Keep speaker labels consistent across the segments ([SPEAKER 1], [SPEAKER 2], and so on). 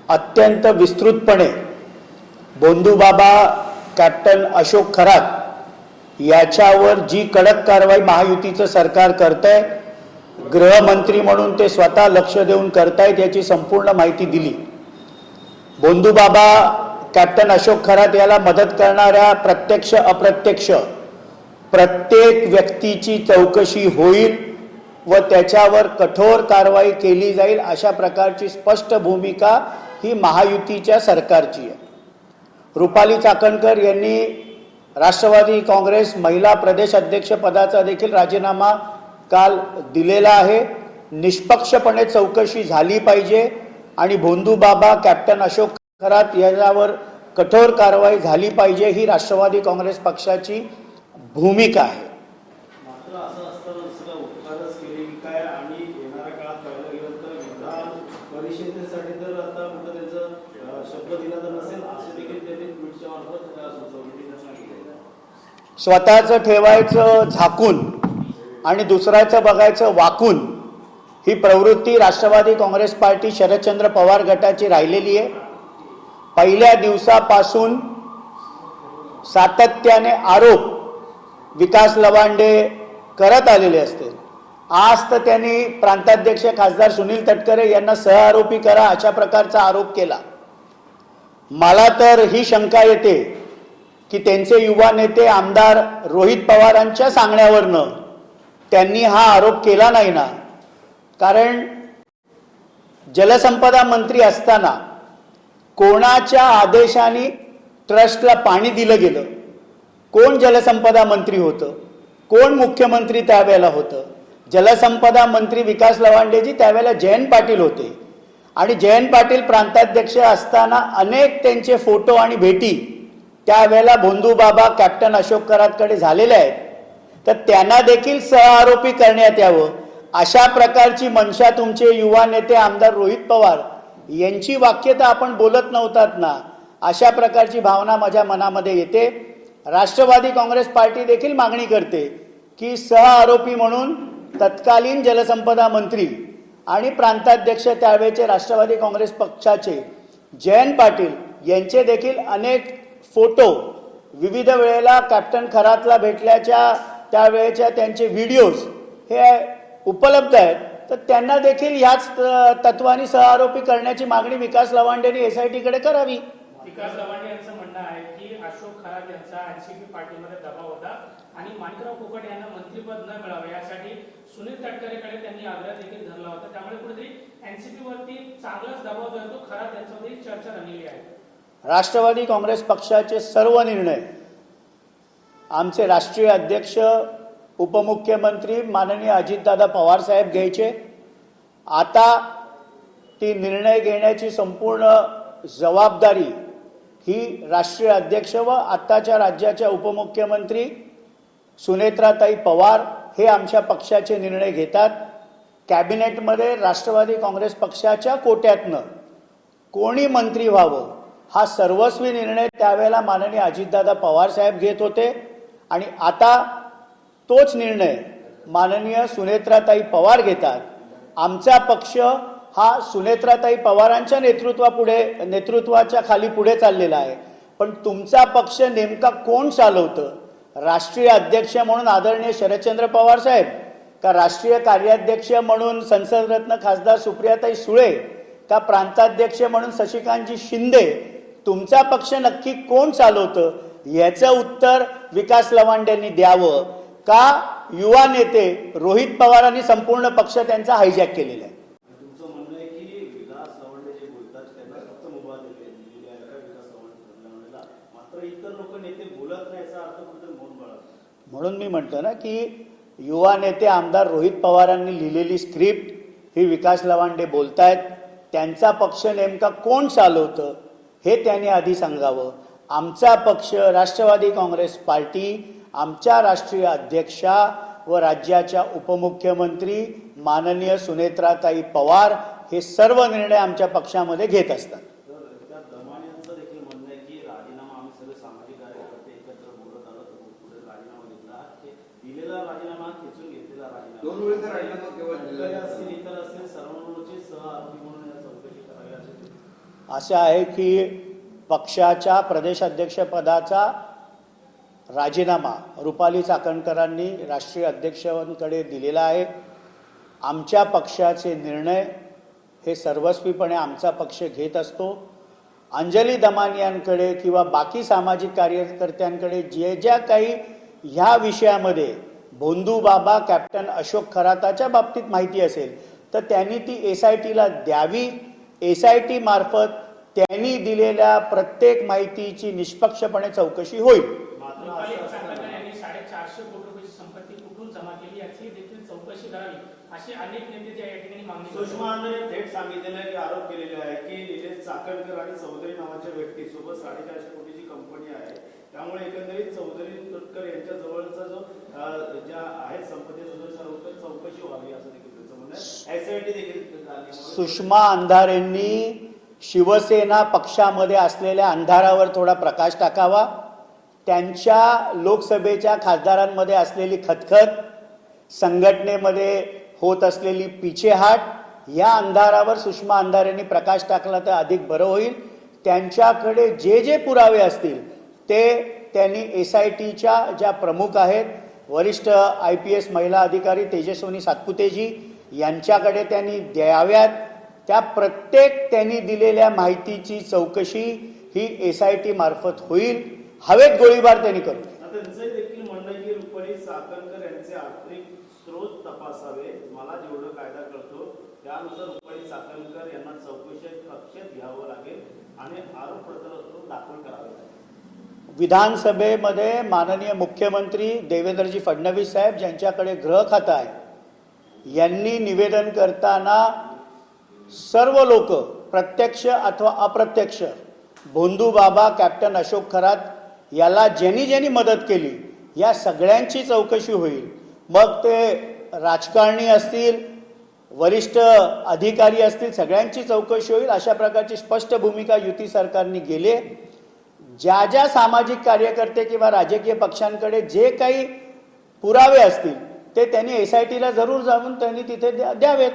[SPEAKER 1] अत्यंत विस्तृतपणे बोंधूबाबा कॅप्टन अशोक खरात याच्यावर जी कडक कारवाई महायुतीचं सरकार करतंय, गृहमंत्री म्हणून ते स्वतः लक्ष देऊन करतायत याची संपूर्ण माहिती दिली। बोंधूबाबा कॅप्टन अशोक खरात याला मदत करणाऱ्या प्रत्यक्ष अप्रत्यक्ष प्रत्येक व्यक्तीची चौकशी होईल व त्याच्यावर कठोर कारवाई केली जाईल अशा प्रकारची स्पष्ट भूमिका ही महायुतीच्या सरकारची आहे। रुपाली चाकणकर यांनी राष्ट्रवादी काँग्रेस महिला प्रदेश अध्यक्ष पदाचा देखील राजीनामा काल दिलेला आहे। निष्पक्षपणे चौकशी झाली पाहिजे आणि बोंधूबाबा कॅप्टन अशोक खरात याच्यावर कठोर कारवाई झाली पाहिजे ही राष्ट्रवादी काँग्रेस पक्षाची भूमिका आहे।
[SPEAKER 2] मात्र असं असताना सगळं उपकारच केले की काय आणि येणाऱ्या काळात पाहायला गेलं तर विधान परिषदेसाठी तर आता कुठं त्यांचा शब्द दिला तर नसेल असे देखील त्यांनी ट्विटच्या मार्फत
[SPEAKER 1] स्वतःचं ठेवायचं झाकून आणि दुसऱ्याचं बघायचं वाकून ही प्रवृत्ती राष्ट्रवादी काँग्रेस पार्टी शरदचंद्र पवार गटाची राहिलेली आहे। पहिल्या दिवसापासून सातत्याने आरोप विकास लवांडे करत आलेले असतील। आज तर त्यांनी प्रांताध्यक्ष खासदार सुनील तटकरे यांना सहआरोपी करा अशा प्रकारचा आरोप केला। मला तर ही शंका येते की त्यांचे युवा नेते आमदार रोहित पवारांच्या सांगण्यावरनं त्यांनी हा आरोप केला नाही ना, कारण जलसंपदा मंत्री असताना कोणाच्या आदेशाने ट्रस्टला पाणी दिलं गेलं, कोण जलसंपदा मंत्री होतं, कोण मुख्यमंत्री त्यावेळेला होतं? जलसंपदा मंत्री विकास लवांडेजी त्यावेळेला जयंत पाटील होते आणि जयंत पाटील प्रांताध्यक्ष असताना अनेक त्यांचे फोटो आणि भेटी त्यावेळेला बोंधूबाबा कॅप्टन अशोक खरातकडे झालेले आहेत। तर त्यांना देखील सहआरोपी करण्यात यावं अशा प्रकारची मनशा तुमचे युवा नेते आमदार रोहित पवार यांची वाक्य तर आपण बोलत नव्हतात ना, अशा प्रकारची भावना माझ्या मनामध्ये येते। राष्ट्रवादी काँग्रेस पार्टी देखील मागणी करते की सहआरोपी म्हणून तत्कालीन जलसंपदा मंत्री आणि प्रांताध्यक्ष त्यावेळेचे राष्ट्रवादी काँग्रेस पक्षाचे जयंत पाटील यांचे देखील अनेक फोटो विविध वेळेला कॅप्टन खरातला भेटल्याच्या त्यावेळेच्या त्यांचे व्हिडिओज हे उपलब्ध आहेत। तर त्यांना देखील याच तत्वानी सहआरोपी करण्याची मागणी विकास लवांडेंनी SIT कडे करावी।
[SPEAKER 3] विकास लवांडे यांचं म्हणणं आहे की अशोक खरात यांचा NCP पार्टीमध्ये दबाव होता आणि माणिकराव कोकट यांना मंत्रिपद न मिळावे यासाठी सुनील तटकरेकडे त्यांनी आग्रह देखील धरला होता। त्यामुळे कुठेतरी NCP वरती चांगलाच दबाव जो आहे तो खरात यांच्यामध्ये चर्चा रंगलेली आहे।
[SPEAKER 1] राष्ट्रवादी काँग्रेस पक्षाचे सर्व निर्णय आमचे राष्ट्रीय अध्यक्ष उपमुख्यमंत्री माननीय अजितदादा पवार साहेब घ्यायचे। आता ती निर्णय घेण्याची संपूर्ण जबाबदारी ही राष्ट्रीय अध्यक्ष व आत्ताच्या राज्याच्या उपमुख्यमंत्री सुनेत्राताई पवार हे आमच्या पक्षाचे निर्णय घेतात। कॅबिनेटमध्ये राष्ट्रवादी काँग्रेस पक्षाच्या कोट्यातनं कोणी मंत्री व्हावं हा सर्वस्वी निर्णय त्यावेळेला माननीय अजितदादा पवार साहेब घेत होते आणि आता तोच निर्णय माननीय सुनेत्राताई पवार घेतात। आमचा पक्ष हा सुनेत्राताई पवारांच्या नेतृत्वाच्या खाली पुढे चाललेला आहे। पण तुमचा पक्ष नेमका कोण चालवतं? राष्ट्रीय अध्यक्ष म्हणून आदरणीय शरदचंद्र पवार साहेब का राष्ट्रीय कार्याध्यक्ष म्हणून संसदरत्न खासदार सुप्रियाताई सुळे का प्रांताध्यक्ष म्हणून शशिकांतजी शिंदे? तुमचा पक्ष नक्की कोण चालवतं याचं उत्तर विकास लवांडेंनी द्यावं का युवा नेते रोहित पवारांनी संपूर्ण पक्ष त्यांचा हायजॅक केलेला आहे?
[SPEAKER 2] तुमचं म्हणणं आहे की विकास लवांडे जे बोलतात त्यांना फक्त मुभा दिलेली आहे का विकास लवांडेला, मात्र इतर लोक नेते बोलत नाही याचा अर्थ कुठे मौन बाळगतात?
[SPEAKER 1] म्हणून मी म्हणतो ना की युवा नेते आमदार रोहित पवारांनी लिहिलेली स्क्रिप्ट ही विकास लवांडे बोलतायत। त्यांचा पक्ष नेमका कोण चालवतं हे त्यांनी आधी सांगावं। आमचा पक्ष राष्ट्रवादी काँग्रेस पार्टी आमच्या राष्ट्रीय अध्यक्षा व राज्याच्या उपमुख्यमंत्री माननीय सुनेत्राताई पवार हे सर्व निर्णय आमच्या पक्षामध्ये घेत असतात।
[SPEAKER 2] त्या दमाण्यांचं देखील म्हणणं आहे की राजीनामा आम्ही सगळे सामाजिक कार्यकर्ते एकत्र बोलत आलो तर पुढे राजीनामा घेतला, दिलेला राजीनामा खेचून घेतलेला राजीनामा
[SPEAKER 4] दोन वेळेचा राजीनामा केवळ
[SPEAKER 2] असतील इतर असतील सर्वांची सहआरोपी म्हणून या चौकशी करावी असे
[SPEAKER 1] असं आहे की पक्षाच्या प्रदेशाध्यक्षपदाचा राजीनामा रुपाली चाकणकरांनी राष्ट्रीय अध्यक्षांकडे दिलेला आहे. आमच्या पक्षाचे निर्णय हे सर्वस्वीपणे आमचा पक्ष घेत असतो. अंजली दमानियांकडे किंवा बाकी सामाजिक कार्यकर्त्यांकडे जे ज्या काही ह्या विषयामध्ये भोंदू बाबा कॅप्टन अशोक खराताच्या बाबतीत माहिती असेल तर त्यांनी ती SITला द्यावी. SIT मार्फत त्यांनी दिलेल्या प्रत्येक माहितीची निष्पक्षपणे चौकशी होईल.
[SPEAKER 3] रुपाली चाकणकर यांनी 450 कोटी रुपयाची संपत्ती कुठून जमा केली याची देखील चौकशी करावी अशी अनेक नेते या ठिकाणी मागणी करतात.
[SPEAKER 2] सुषमा अंधारे थेट सांगितलेलं आहे की आरोप केलेले आहे की निलेश चाकणकर आणि चौधरी नावाच्या व्यक्तीसोबत 450 कोटीची कंपनी आहे. त्यामुळे एकंदरीत चौधरी तटकर यांच्या जवळचा जो ज्या आहेत संपत्तीचा जो सर्व चौकशी व्हावी असं देखील त्यांचं म्हणणं आहे. SIT देखील झाली.
[SPEAKER 1] सुषमा अंधारेंनी शिवसेना पक्षामध्ये असलेल्या अंधारावर थोडा प्रकाश टाकावा. त्यांच्या लोकसभेच्या खासदारांमध्ये असलेली खतखत, संघटनेमध्ये होत असलेली पिछेहाट, या अंधारावर सुषमा अंधारेंनी प्रकाश टाकला तर अधिक बरं होईल. त्यांच्याकडे जे जे पुरावे असतील ते त्यांनी SITच्या ज्या प्रमुख आहेत, वरिष्ठ IPS महिला अधिकारी तेजस्विनी सातपुतेजी यांच्याकडे त्यांनी द्याव्यात. त्या प्रत्येक त्यांनी दिलेल्या माहितीची चौकशी ही SIT मार्फत होईल. हवेत गोळीबार त्यांनी करू.
[SPEAKER 2] त्यांचं देखील म्हणणं आहे की रुपाली चाकणकर यांचे आर्थिक स्रोत तपासावे. मला जेवढं कायदा कळतो त्यानुसार रुपाली चाकणकर यांना चौकशी कक्षेत घ्यावं लागेल आणि आरोपपत्र दाखल करावे लागेल.
[SPEAKER 1] विधानसभेमध्ये माननीय मुख्यमंत्री देवेंद्रजी फडणवीस साहेब ज्यांच्याकडे गृह खातं आहे, यांनी निवेदन करताना सर्व लोक प्रत्यक्ष अथवा अप्रत्यक्ष भोंदू बाबा कॅप्टन अशोक खरात याला ज्यांनी ज्यांनी मदत केली या सगळ्यांची चौकशी होईल. मग ते राजकारणी असतील, वरिष्ठ अधिकारी असतील, सगळ्यांची चौकशी होईल. अशा प्रकारची स्पष्ट भूमिका युती सरकारने गेली. ज्या ज्या सामाजिक कार्यकर्ते किंवा राजकीय पक्षांकडे जे काही पुरावे असतील ते त्यांनी SITला जरूर जाऊन त्यांनी तिथे द्यावेत.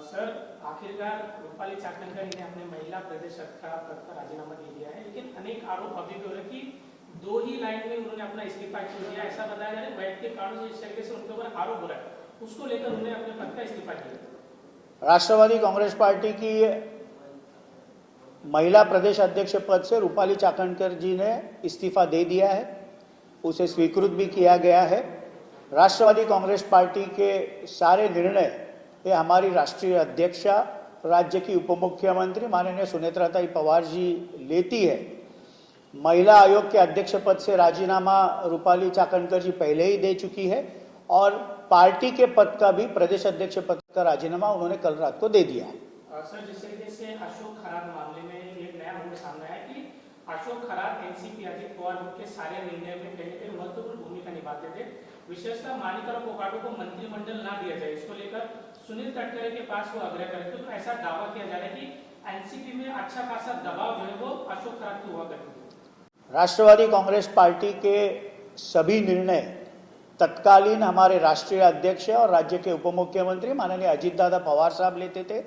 [SPEAKER 3] सर, आखिरकार रुपाली चाकणकर ने अपने महिला प्रदेश पद का राजीनामा दे दिया है, लेकिन अनेक आरोप अभी भी हो रहे कि 2 ही लाइन में उन्होंने अपना इस्तीफा क्यों दिया, ऐसा बताया जा रहा है वैयक्तिक कारणों से इस तरीके से उनके ऊपर आरोप हो रहा है, उसको लेकर उन्होंने अपने पद का इस्तीफा दिया.
[SPEAKER 1] राष्ट्रवादी कांग्रेस पार्टी की महिला प्रदेश अध्यक्ष पद से रूपाली चाकणकर जी ने इस्तीफा दे दिया है. उसे स्वीकृत भी किया गया है. राष्ट्रवादी कांग्रेस पार्टी के सारे निर्णय ये हमारी राष्ट्रीय अध्यक्षा, राज्य की उपमुख्यमंत्री माननीय सुनेत्राताई पवार जी लेती है. महिला आयोग के अध्यक्ष पद से राजीनामा रूपाली चाकणकर जी पहले ही दे चुकी है और पार्टी के पद का भी प्रदेश अध्यक्ष पद का राजीनामा उन्होंने कल रात को दे दिया है.
[SPEAKER 3] सर, जिस तरीके से अशोक खरात मामले में एक नया मुद्दा सामने आया कि अशोक खरात NCP अजित पवार के सारे निर्णय में कहीं ना कहीं महत्वपूर्ण भूमिका निभाते थे. विशेषतः मानिकराव कोकाटे को मंत्रिमंडल ना दिया जाए, इसको लेकर सुनील तटकरे के पास वो आग्रह करे तो ऐसा दावा किया जा रहा है कि NCP में अच्छा खासा दबाव जो है वो अशोक खरात की हुआ करती है.
[SPEAKER 1] राष्ट्रवादी कांग्रेस पार्टी के सभी निर्णय तत्कालीन हमारे राष्ट्रीय अध्यक्ष और राज्य के उपमुख्यमंत्री माननीय अजीतदादा पवार साहब लेते थे.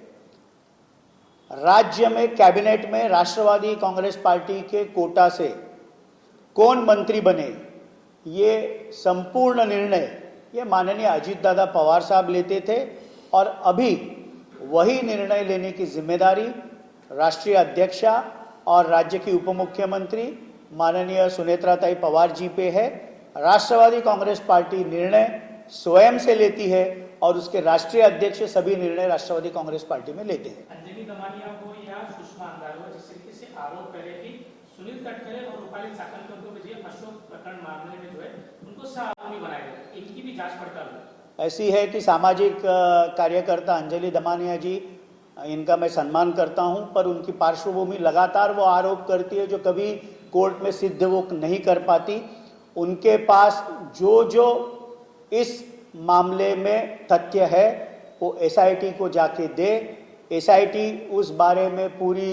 [SPEAKER 1] राज्य में कैबिनेट में राष्ट्रवादी कांग्रेस पार्टी के कोटा से कौन मंत्री बने ये संपूर्ण निर्णय ये माननीय अजीतदादा पवार साहब लेते थे और अभी वही निर्णय लेने की जिम्मेदारी राष्ट्रीय अध्यक्षा और राज्य की उपमुख्यमंत्री माननीय सुनेत्राताई पवार जी पे है. राष्ट्रवादी कांग्रेस पार्टी निर्णय स्वयं से लेती है और उसके राष्ट्रीय अध्यक्ष सभी निर्णय राष्ट्रवादी कांग्रेस पार्टी में लेते हैं.
[SPEAKER 3] अंजलि दमानिया को या सुषमा अंधारे को जिस तरीके से आरोप करे कि सुनील तटकरे और रूपाली चाकणकर को भी अशोक प्रकरण मामले में जो है उनको सह-आरोपी बनाया गया, इनकी भी जांच पड़ताल हो.
[SPEAKER 1] ऐसी है कि सामाजिक कार्यकर्ता अंजलि दमानिया जी, इनका मैं सम्मान करता हूं, पर उनकी पार्श्वभूमि लगातार वो आरोप करती है जो कभी कोर्ट में सिद्ध वो नहीं कर पाती. उनके पास जो जो इस मामले में तथ्य है वो एसआईटी को जाके दे। एसआईटी उस बारे में पूरी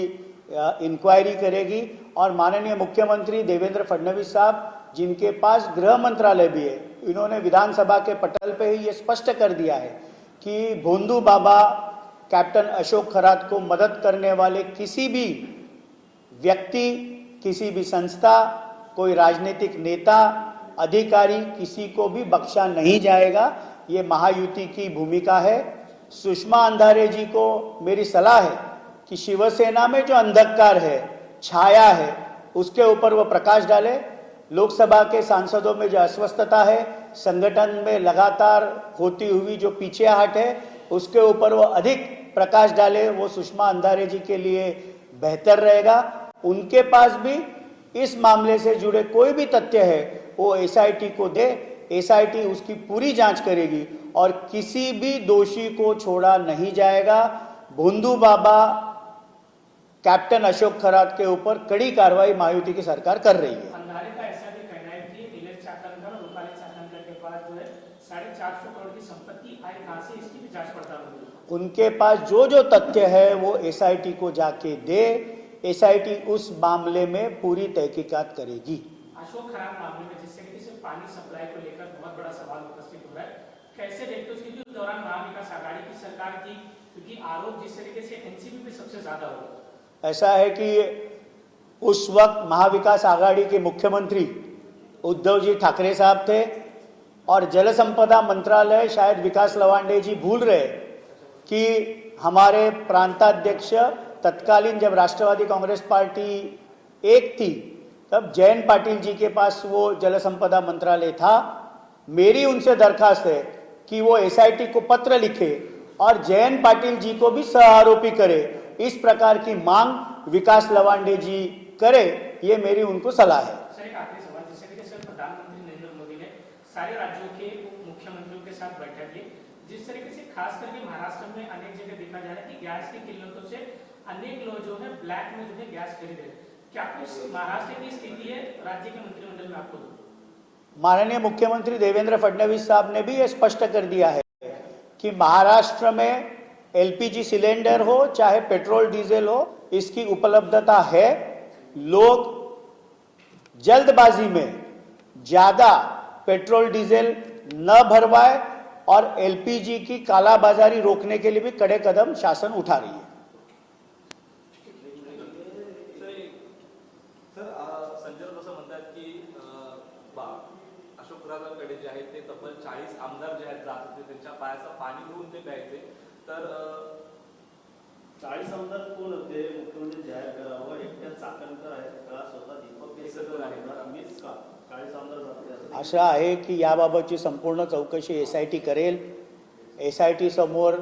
[SPEAKER 1] इंक्वायरी करेगी और माननीय मुख्यमंत्री देवेंद्र फडणवीस साहब, जिनके पास गृह मंत्रालय भी है, इन्होंने विधानसभा के पटल पे ही ये स्पष्ट कर दिया है कि भोंदू बाबा कैप्टन अशोक खरात को मदद करने वाले किसी भी व्यक्ति, किसी भी संस्था, कोई राजनीतिक नेता, अधिकारी, किसी को भी बख्शा नहीं जाएगा। ये महायुति की भूमिका है। सुषमा अंधारे जी को मेरी सलाह है कि शिवसेना में जो अंधकार है, छाया है, उसके ऊपर वो प्रकाश डाले। लोकसभा के सांसदों में जो अस्वस्थता है, संगठन में लगातार होती हुई जो पीछेहट है, उसके ऊपर वो अधिक प्रकाश डाले। वो सुषमा अंधारे जी के लिए बेहतर रहेगा। उनके पास भी इस मामले से जुड़े कोई भी तथ्य है वो एसआईटी को दे। एसआईटी उसकी पूरी जांच करेगी और किसी भी दोषी को छोड़ा नहीं जाएगा। भोंदू बाबा कैप्टन अशोक खरात के ऊपर कड़ी कार्रवाई महायुति की सरकार कर रही है।
[SPEAKER 3] अंधारे का ऐसा भी कहना है कि नीलेश चाकणकर और रूपाली चाकणकर के पास जो है 450 करोड़ की संपत्ति आई कहां से, इसकी भी जांच पड़ताल होगी।
[SPEAKER 1] उनके पास जो जो तथ्य है वो एसआईटी को जाके दे। एसआईटी उस मामले में पूरी तहकीकात करेगी।
[SPEAKER 3] अशोक खरात मामले में जिस तरीके से पानी सप्लाई को लेकर बहुत बड़ा सवाल उपस्थित हो रहा है, कैसे देखते हो? क्योंकि उस दौरान महाविकास आघाड़ी की सरकार थी, क्योंकि आरोप जिस तरीके से एनसीपी पे सबसे ज्यादा हो।
[SPEAKER 1] ऐसा है कि उस वक्त महाविकास आघाड़ी के मुख्यमंत्री उद्धव जी ठाकरे साहब थे और जल संपदा मंत्रालय शायद विकास लवांडे जी भूल रहे कि हमारे प्रांताध्यक्ष तत्कालीन, जब राष्ट्रवादी कांग्रेस पार्टी एक थी, तब जयंत पाटिल जी के पास वो जल संपदा मंत्रालय था। मेरी उनसे दरखास्त है कि वो एसआईटी को पत्र लिखे और जयंत पाटिल जी को भी सह आरोपी करे। इस प्रकार की मांग विकास लवांडे जी करे, ये मेरी उनको सलाह है।
[SPEAKER 3] सर, एक आखिरी सवाल, जिस तरीके से प्रधानमंत्री नरेंद्र मोदी ने सारे राज्यों के मुख्यमंत्रियों के साथ बैठक की, जिस तरीके से खास करके महाराष्ट्र में अनेक जगह देखा जा रहा है कि गैस की किल्लतों से अनेक लोग जो है ब्लैक में जो है गैस खरीद रहे हैं, क्या कुछ महाराष्ट्र की स्थिति है राज्य के मंत्रिमंडल में आपको?
[SPEAKER 1] माननीय मुख्यमंत्री देवेंद्र फडणवीस साहब ने भी ये स्पष्ट कर दिया है कि महाराष्ट्र में एलपीजी सिलेंडर हो चाहे पेट्रोल डीजल हो, इसकी उपलब्धता है। लोग जल्दबाजी में ज्यादा पेट्रोल डीजल न भरवाए और एलपीजी की कालाबाजारी रोकने के लिए भी कड़े कदम शासन उठा रही है।
[SPEAKER 4] संजय असं म्हणतात की अशोक खरातांकडे जे आहेत ते तब्बल 40 आमदार जे आहेत जात होते, त्यांच्या पायाचं पाणी घेऊन ते प्यायचे। तर
[SPEAKER 2] 40 आमदार कोण होते? मुख्यमंत्री जाहीर करावं। एकट्या चाकणकर आहेत का? स्वतः दीपक केसरकर आहेत? मीच का? 40 आमदार जाते
[SPEAKER 1] असं आहे की याबाबतची संपूर्ण चौकशी एसआयटी करेल। एसआयटी समोर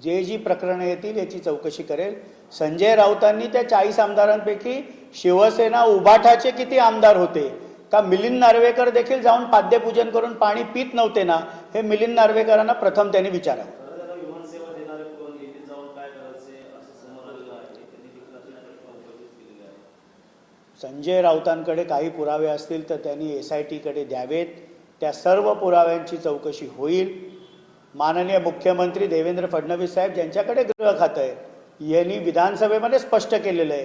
[SPEAKER 1] जे जी प्रकरणं येतील याची चौकशी करेल। संजय राऊतांनी त्या 40 आमदारांपैकी शिवसेना उभाठाचे किती आमदार होते का मिलिंद नार्वेकर देखील जाऊन पाद्यपूजन करून पाणी पित नव्हते ना, हे मिलिंद नार्वेकरांना प्रथम त्यांनी विचारावं।
[SPEAKER 2] विमानसेवा देणारे कोण, येथे जाऊन काय करायचे असं समोर आलेलं आहे। त्यांनी देखील उपस्थित केलेले आहे।
[SPEAKER 1] संजय राऊतांकडे काही पुरावे असतील तर त्यांनी एसआयटीकडे द्यावेत। त्या सर्व पुराव्यांची चौकशी होईल। माननीय मुख्यमंत्री देवेंद्र फडणवीस साहेब, ज्यांच्याकडे गृह खातं आहे, यांनी विधानसभेमध्ये स्पष्ट केलेलं आहे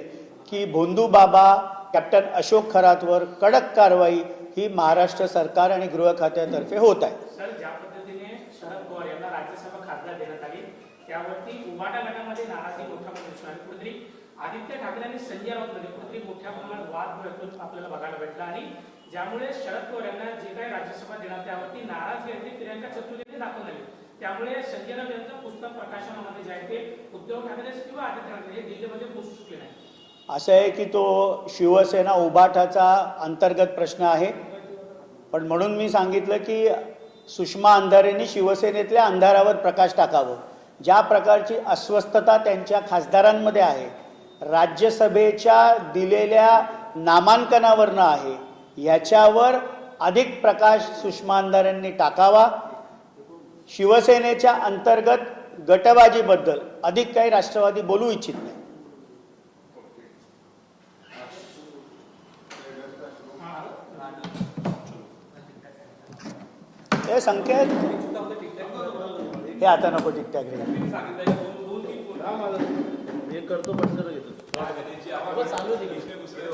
[SPEAKER 1] की भोंदू बाबा कैप्टन अशोक खरातवर कडक कारवाई ही महाराष्ट्र सरकार आणि गृह खात्यातर्फे होत आहे।
[SPEAKER 3] सर, ज्या पद्धतीने शरद पवार यांना राज्यसभा खासदार देण्यात आली, त्यावरती उभाटा गटामध्ये नाराजी मोठ्या प्रमाणात दिसून आली। कुठेतरी आदित्य ठाकरे आणि संजय राऊतमध्ये कुठेतरी मोठ्या प्रमाणात वाद आपल्याला बघायला भेटला आणि ज्यामुळे शरद पवार यांना जे काही राज्यसभा देणार त्यावरती नाराजी आहे प्रियंका चतुर्वेदी दाखवून आली। त्यामुळे संजय राऊत यांचं पुस्तक प्रकाशनामध्ये जे आहे ते उद्धव ठाकरे किंवा आदित्य ठाकरे हे दिल्लीमध्ये पोहोचू शकले नाही।
[SPEAKER 1] असं आहे की तो शिवसेना उभाठाचा अंतर्गत प्रश्न आहे, पण म्हणून मी सांगितलं की सुषमा अंधारेंनी शिवसेनेतल्या अंधारावर प्रकाश टाकावं। ज्या प्रकारची अस्वस्थता त्यांच्या खासदारांमध्ये आहे, राज्यसभेच्या दिलेल्या नामांकनावरनं आहे, याच्यावर अधिक प्रकाश सुषमा अंधारेंनी टाकावा। शिवसेनेच्या अंतर्गत गटबाजीबद्दल अधिक काही राष्ट्रवादी बोलू इच्छित नाही। हे संकेत हे आता नको टिकटॅक रे.
[SPEAKER 4] त्यांनी सांगितलं की दोन तीन फोन
[SPEAKER 2] हा माझं हे करतो पण सर घेतो
[SPEAKER 4] त्यांची आवाज
[SPEAKER 2] हो, चालू दे.
[SPEAKER 4] दुसरे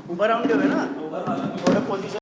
[SPEAKER 1] उभं राहून ठेवे ना
[SPEAKER 4] उभं राहिलं
[SPEAKER 1] थोडं पोझिशन